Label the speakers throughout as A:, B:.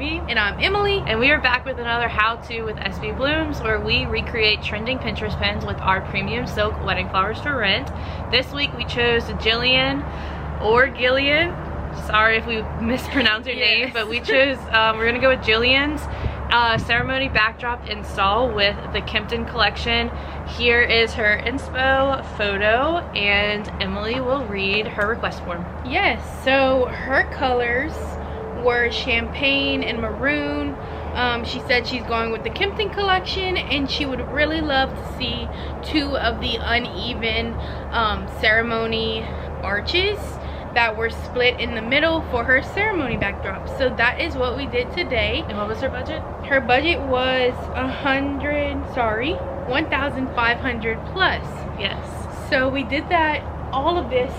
A: Ivy.
B: And I'm Emily.
A: And we are back with another how-to with SBBlooms, where we recreate trending Pinterest pins with our premium silk wedding flowers for rent. This week we chose Jillian or Gillian. Sorry if we mispronounce her name, but we chose, we're gonna go with Jillian's ceremony backdrop install with the Kimpton Collection. Here is her inspo photo, and Emily will read her request form.
B: Yes, so her colors were champagne and maroon. She said she's going with the Kimpton Collection, and she would really love to see 2 of the uneven ceremony arches that were split in the middle for her ceremony backdrop. So that is what we did today.
A: And what was her budget?
B: Her budget was $1,500 plus.
A: Yes.
B: So we did that, all of this,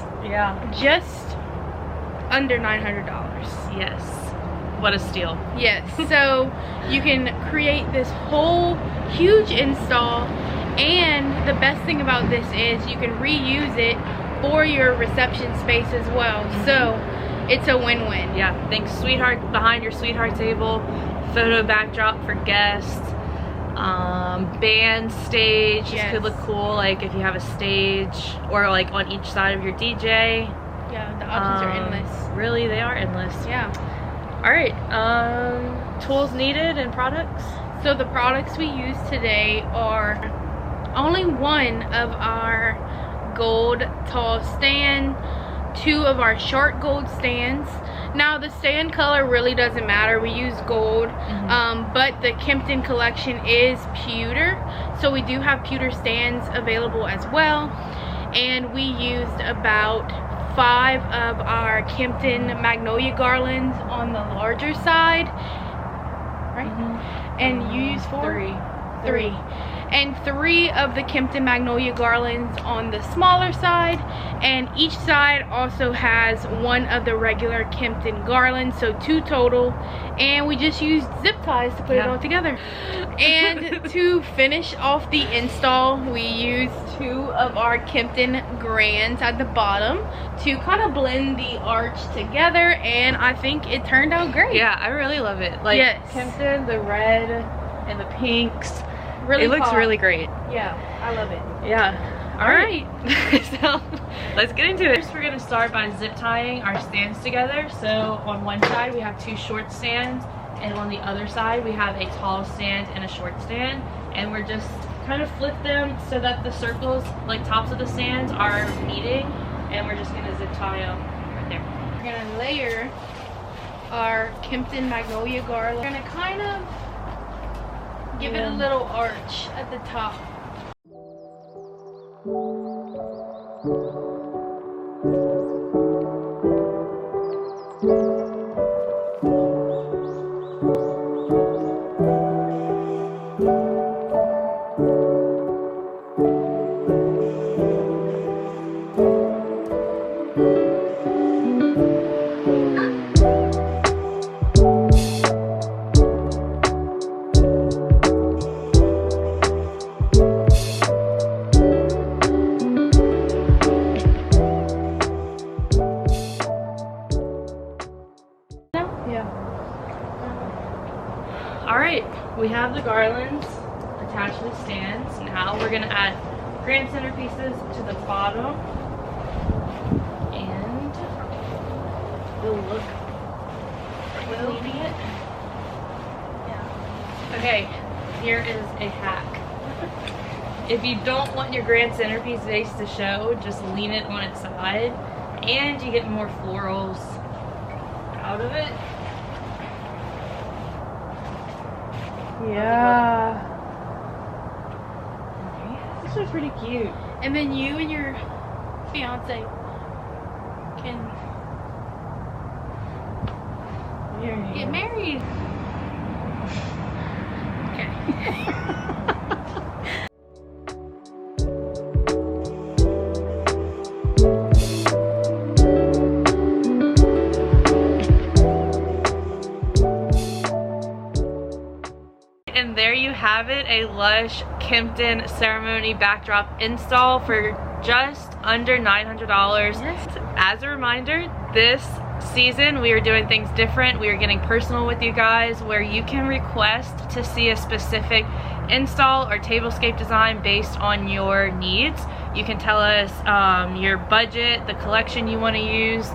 B: just under $900.
A: Yes. What a steal.
B: Yes. So you can create this whole huge install, and the best thing about this is you can reuse it for your reception space as well. So it's a win-win.
A: Yeah, think sweetheart behind your sweetheart table, photo backdrop for guests, band stage. This could look cool, like if you have a stage, or like on each side of your DJ.
B: Yeah, the options are endless.
A: Really, they are endless.
B: Yeah.
A: All right, tools needed and products.
B: So the products we use today are only one of our gold tall stand, 2 of our short gold stands. Now the stand color really doesn't matter, we use gold, but the Kimpton Collection is pewter, so we do have pewter stands available as well. And we used about 5 of our Kimpton Magnolia garlands on the larger side, right? And you use 4? 3. And 3 of the Kimpton Magnolia garlands on the smaller side, and each side also has 1 of the regular Kimpton garlands, so 2 total. And we just used zip ties to put it all together. And to finish off the install, we used 2 of our Kimpton Grands at the bottom to kind of blend the arch together, and I think it turned out great.
A: Yeah, I really love it. Like Kimpton, the red and the pinks. Really, it looks really great.
B: Yeah, I love it.
A: Yeah. All right. So let's get into it. First, we're gonna start by zip tying our stands together. So on one side we have 2 short stands, and on the other side we have a tall stand and a short stand, and we're just kind of flip them so that the circles, like tops of the stands, are meeting, and we're just gonna zip tie them right there.
B: We're gonna layer our Kimpton Magnolia garland. We're gonna kind of give it a little arch at the top.
A: Alright, we have the garlands attached to the stands. Now we're going to add grand centerpieces to the bottom, and the look will be it. Yeah. Okay, here is a hack. If you don't want your grand centerpiece vase to show, just lean it on its side, and you get more florals out of it.
B: Yeah.
A: This is pretty cute.
B: And then you and your fiance can get married. Okay.
A: And there you have it, a lush Kimpton ceremony backdrop install for just under $900.
B: Yes.
A: As a reminder, this season, we are doing things different. We are getting personal with you guys, where you can request to see a specific install or tablescape design based on your needs. You can tell us your budget, the collection you want to use.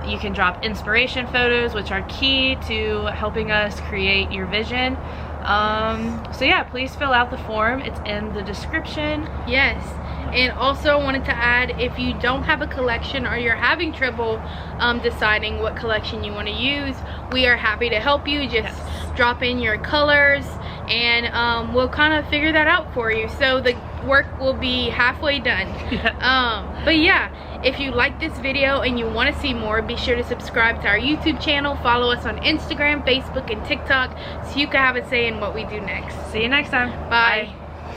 A: You can drop inspiration photos, which are key to helping us create your vision. So yeah, please fill out the form. It's in the description.
B: Yes. And also wanted to add, if you don't have a collection or you're having trouble deciding what collection you want to use, we are happy to help you. Just drop in your colors and we'll kind of figure that out for you. So the work will be halfway done. But yeah, if you like this video and you want to see more, be sure to subscribe to our YouTube channel, follow us on Instagram, Facebook, and TikTok so you can have a say in what we do next.
A: See you next time.
B: Bye.